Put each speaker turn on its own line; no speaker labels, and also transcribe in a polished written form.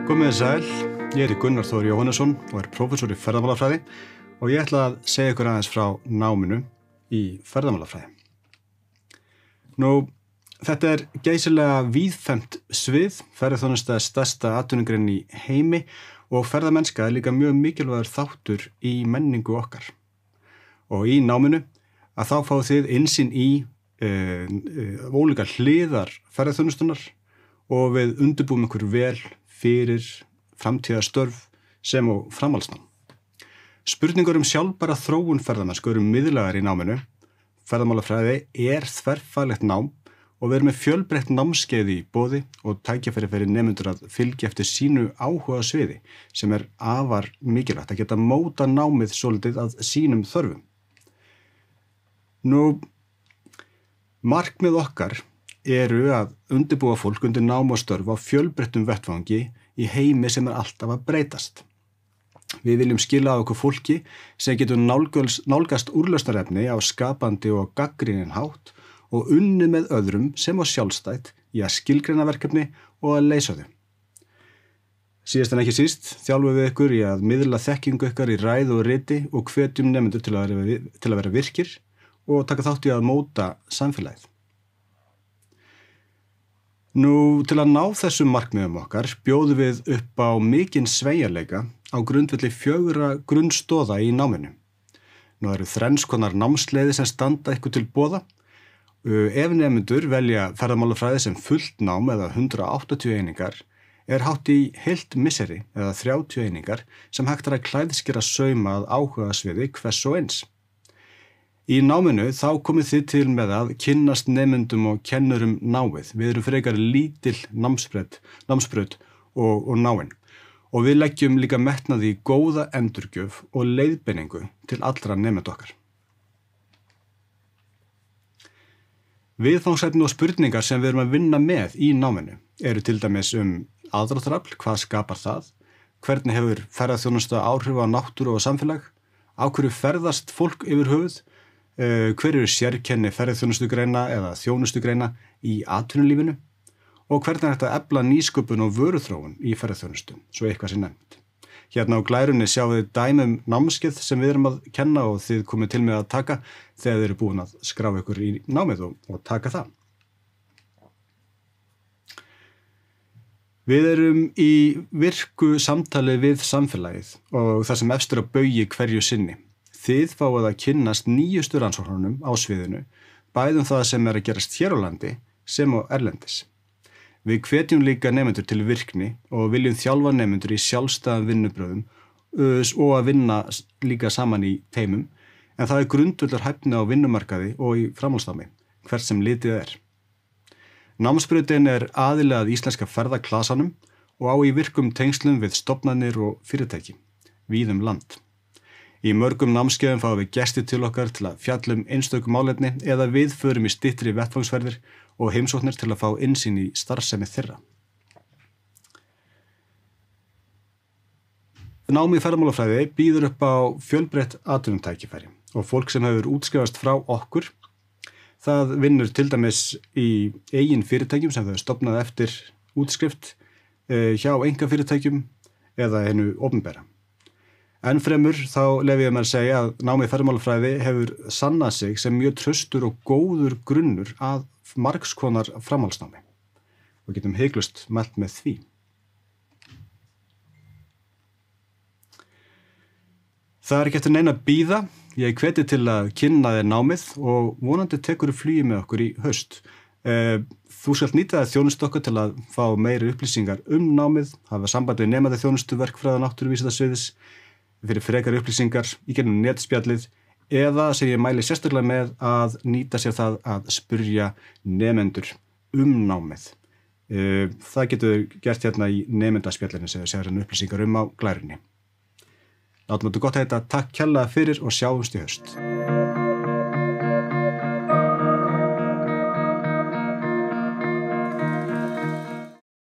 Komið sæl, ég heiti Gunnar Þór Jóhannesson og prófessor í ferðamálafræði og ég ætla að segja ykkur aðeins frá náminu í ferðamálafræði. Þetta geysilega víðfemt svið, ferðaþjónusta er stærsta atvinnugrein í heimi og ferðamennska er líka mjög mikilvægur þáttur í menningu okkar. Og í náminu að þá fáið þið innsýn í ólíka hliðar ferðaþjónustunnar og við undirbúum ykkur vel fyrir framtíðarstörf sem og framhaldsnám. Spurningar sjálfbæra þróun ferðamennsku eru miðlægar í náminu. Ferðamálafræði er þverfaglegt nám og við erum með fjölbreytt námskeið í boði og tækifæri fyrir nemendur að fylgja eftir sínu áhuga sviði sem er afar mikilvægt að geta móta námið svolítið að sínum þörfum. Markmið okkar eru að undirbúa fólk undir nám og störf á fjölbreyttum vettvangi í heimi sem er alltaf að breytast. Við viljum skila á okkur fólki sem getur nálgast úrlausnarefni á skapandi og gagnrýninn hátt og unnið með öðrum sem á sjálfstætt í að skilgreina verkefni og að leysa þau. Síðast en ekki síst þjálfum við ykkur í að miðla þekkingu ykkar í ræðu og riti og hvetjum nemendur til að vera virkir og taka þátt í að móta samfélagið. Til að ná þessum markmiðum okkar bjóðum við upp á mikinn sveigjanleika á grundvelli 4 grunnstoða í náminu. Það eru 3 konar námsleiðir sem standa ykkur til boða. Ef nemendur velja ferðamálafræði sem fullt nám eða 180 einingar er hátt í heilt misseri eða 30 einingar sem hægt að klæðskera sauma að áhuga sviði hvers og eins. Í náminu þá komið þið til með að kynnast nemendum og kennurum náið. Við erum frekar lítil námsbraut og náin og við leggjum líka metnað í góða endurgjöf og leiðbeiningu til allra nemenda okkar. Viðfangsefni og spurningar sem við erum að vinna með í náminu eru til dæmis aðdráttarafl, hvað skapar það, hvernig hefur ferðaþjónusta áhrif á náttúru og samfélag, á hverju ferðast fólk yfir höfuð, hver eru sérkenni ferðaþjónustugreina eða þjónustugreina í atvinnulífinu og hvernig er þetta að efla nýsköpun og vöruþróun í ferðaþjónustu, svo eitthvað sé nefnt. Hérna á glærunni sjáum við dæmi námskeið sem við erum að kenna og þið komið til með að taka þegar þið eru búin að skrá ykkur í námið og taka það. Við erum í virku samtali við samfélagið og það sem efstur að baugi hverju sinni. Þið fáið að kynnast nýjustu rannsóknunum á sviðinu, bæði það sem er að gerast hér á landi sem á erlendis. Við hvetjum líka nemendur til virkni og viljum þjálfa nemendur í sjálfstæðum vinnubröðum og að vinna líka saman í teimum, en það er grundvöllur hæfni á vinnumarkaði og í framhaldsnámi, hvert sem litið er. Námsbrautin er aðili að íslenska ferðaklasanum og á í virkum tengslum við stofnanir og fyrirtæki, víð land. Í mörgum námskeiðum fáum við gesti til okkar til að fjalla einstöku málefni eða við förum í styttri vettvangsferðir og heimsóknir til að fá innsýn í starfsemi þeirra. Nám í ferðamálafræði býður upp á fjölbreytt atvinnutækifæri og fólk sem hefur útskrifast frá okkur, það vinnur til dæmis í eigin fyrirtækjum sem þau stofnað eftir útskrift hjá einkafyrirtækjum eða hinu opinbera. Ennfremur þá leyfi ég mér að segja að nám í ferðamálafræði hefur sannað sig sem mjög traustur og góður grunnur að margs konar framhaldsnámi og getum hiklaust mælt með því. Það er ekki eftir neina að bíða. Ég hveti til að kynna þér námið og vonandi tekur flugi með okkur í haust. Þú skalt nýta þjónustu okkar til að fá meiri upplýsingar námið, hafa samband við nemandi þjónustu verkfræða náttúruvísindasviðs, fyrir frekari upplýsingar í gegnum netspjallið eða sem ég mæli sérstaklega með að nýta sér það að spyrja nemendur námið. Það getur gert hérna í nemendaspjallinu sem við séum upplýsingar á glærunni. Látum þetta gott að þetta. Takk kærlega fyrir og sjáumst í haust.